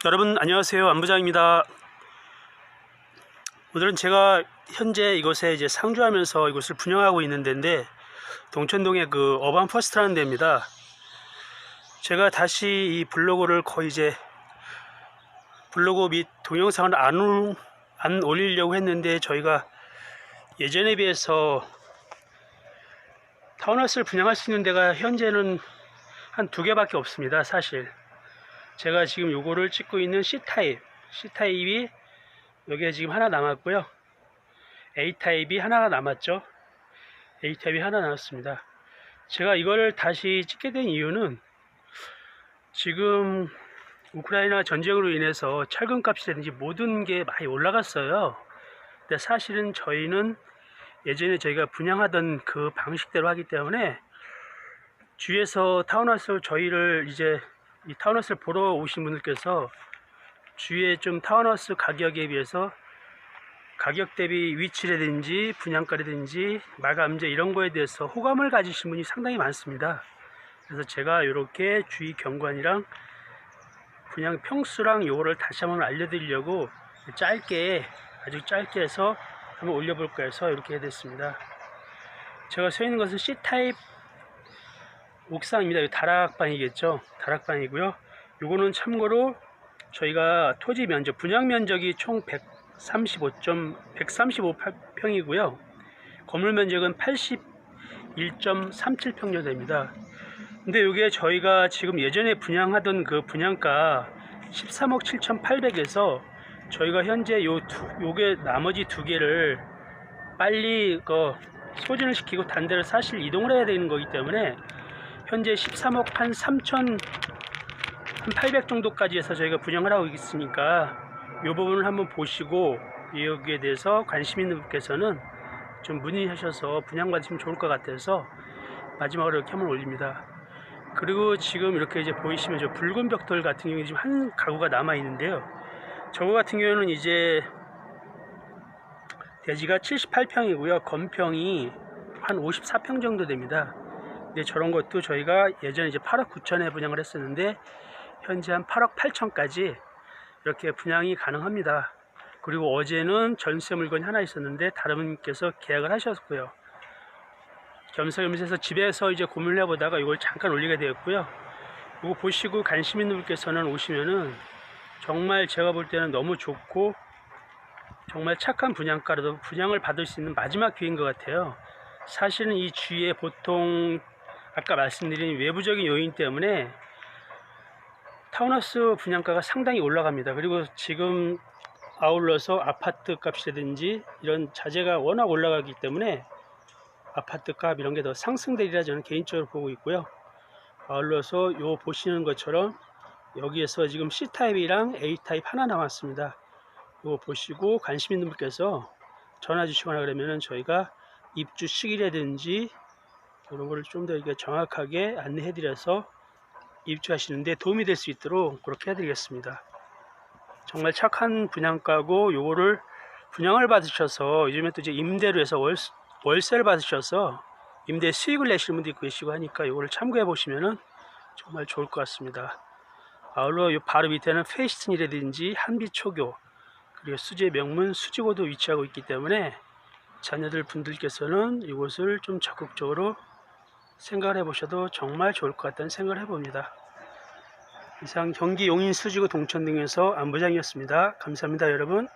여러분 안녕하세요, 안부장입니다. 오늘은 제가 현재 이곳에 이제 상주하면서 이곳을 분양하고 있는 데인데, 동천동의 그 어반 퍼스트라는 데입니다. 제가 다시 이 블로그를 거의 이제 블로그 및 동영상을 안 올리려고 했는데, 저희가 예전에 비해서 타운하우스를 분양할 수 있는 데가 현재는 한 2개밖에 없습니다. 사실 제가 지금 요거를 찍고 있는 C타입이 여기에 지금 하나 남았고요. A타입이 하나가 남았죠. A타입이 하나 남았습니다. 제가 이걸 다시 찍게 된 이유는, 지금 우크라이나 전쟁으로 인해서 철근 값이라든지 모든 게 많이 올라갔어요. 근데 사실은 저희는 예전에 저희가 분양하던 그 방식대로 하기 때문에, 주위에서 타운하우스 저희를 이제 이 타운하우스를 보러 오신 분들께서 주위에 좀 타운하우스 가격에 비해서 가격 대비 위치라든지 분양가라든지 마감재 이런 거에 대해서 호감을 가지신 분이 상당히 많습니다. 그래서 제가 이렇게 주위 경관이랑 분양 평수랑 요거를 다시 한번 알려드리려고 아주 짧게 해서 한번 올려볼까 해서 이렇게 됐습니다. 제가 서 있는 것은 C타입 옥상입니다. 다락방이겠죠. 다락방이고요. 요거는 참고로 저희가 토지 면적, 분양 면적이 총 135평이고요. 건물 면적은 81.37평 정도 됩니다. 근데 이게 저희가 지금 예전에 분양하던 그 분양가 13억 7,800에서 저희가 현재 요게 나머지 2개를 빨리 소진을 시키고 단대를 사실 이동을 해야 되는 거기 때문에, 현재 13억 한 800 정도까지 해서 저희가 분양을 하고 있으니까, 이 부분을 한번 보시고 여기에 대해서 관심 있는 분께서는 좀 문의하셔서 분양 받으시면 좋을 것 같아서 마지막으로 이렇게 한번 올립니다. 그리고 지금 이렇게 이제 보이시면 저 붉은 벽돌 같은 경우에 지금 한 가구가 남아 있는데요. 저거 같은 경우에는 이제 대지가 78평이고요. 건평이 한 54평 정도 됩니다. 근데 저런 것도 저희가 예전에 이제 8억 9천에 분양을 했었는데, 현재 한 8억 8천까지 이렇게 분양이 가능합니다. 그리고 어제는 전세 물건이 하나 있었는데 다른 분께서 계약을 하셨고요. 겸사겸사해서 집에서 이제 고민을 해보다가 이걸 잠깐 올리게 되었고요. 이거 보시고 관심 있는 분께서는 오시면은 정말 제가 볼 때는 너무 좋고 정말 착한 분양가로도 분양을 받을 수 있는 마지막 기회인 것 같아요. 사실은 이 주위에 보통 아까 말씀드린 외부적인 요인 때문에 타운하우스 분양가가 상당히 올라갑니다. 그리고 지금 아울러서 아파트 값이라든지 이런 자재가 워낙 올라가기 때문에 아파트 값 이런 게 더 상승되리라 저는 개인적으로 보고 있고요. 아울러서 요 보시는 것처럼 여기에서 지금 C타입이랑 A타입 하나 남았습니다. 요 보시고 관심 있는 분께서 전화 주시거나 그러면은 저희가 입주 시기라든지 이런 거를 좀 더 정확하게 안내해 드려서 입주하시는데 도움이 될 수 있도록 그렇게 해드리겠습니다. 정말 착한 분양가고, 요거를 분양을 받으셔서 요즘에 또 이제 임대로 해서 월세를 받으셔서 임대 수익을 내시는 분도 계시고 하니까 요거를 참고해 보시면은 정말 좋을 것 같습니다. 아울러 요 바로 밑에는 페이스튼이라든지 한빛초교, 그리고 수제 명문 수지고도 위치하고 있기 때문에 자녀들 분들께서는 이곳을 좀 적극적으로 생각을 해보셔도 정말 좋을 것 같다는 생각을 해봅니다. 이상 경기 용인 수지구 동천동에서 안부장이었습니다. 감사합니다, 여러분.